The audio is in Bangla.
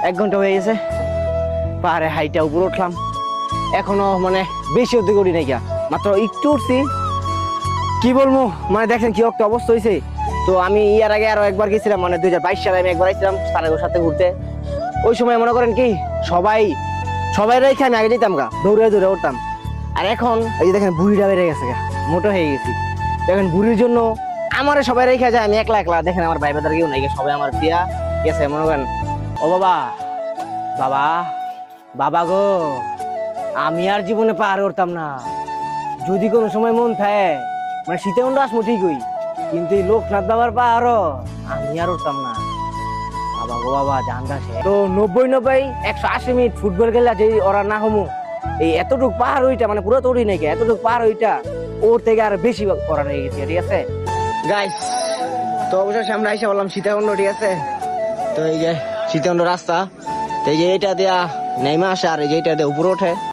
1 ঘন্টা হয়ে গেছে, পাহাড়ে হাইটা উপরে উঠলাম, এখনো মানে বেশি অব্দি করি নাই গা, মাত্র একটু উঠছি। কি বলবো, মানে দেখেন কি একটা অবস্থা হয়েছে। তো আমি ইয়ার আগে আরো একবার গেছিলাম, মানে 2022 সালে আমি একবার আসছিলাম স্যারের সাথে ঘুরতে। ওই সময় মনে করেন কি সবাই সবাই রেখে আমি আগে যেতাম গা, দৌড়ে দৌড়ে উঠতাম। আর এখন এই যে দেখেন বুড়িটা বেড়ে গেছে গা, মোটো হয়ে গেছি। দেখেন বুড়ির জন্য আমারে সবাই রেখে যায়, আমি একলা একলা। দেখেন আমার ভাই বাদার কেউ নাই, সবাই আমার দিয়া গেছে। মনে করেন ও বাবা, বাবা, বাবা গো, আমি আর জীবনে পাহাড়ে উঠতাম না। যদি কোনো সময় মন থাকে মানে শীতে মন্ড আসমো ঠিকই, কিন্তু এই লোকনাথ বাবার পাহাড়ও আমি আর উঠতাম না। বাবা গো বাবা, জানটা শেষ। তো 90 180 মিনিট ফুটবল খেলা যে ওরা না হমু, এই এতটুক পাহাড় ওইটা মানে পুরো তো উড়ি নাকি, এতটুক পাহাড় ওইটা ওর থেকে আর বেশি করা হয়ে গেছে। ঠিক আছে গাইস, তো অবশ্যই আমরা আইসা বললাম সীতাকুণ্ড। ঠিক আছে, তো এই যে সীতাকুণ্ড রাস্তা, তো এই যে এটা দেয়া নেমে আসে আর এই যে এটা দিয়ে উপরে ওঠে।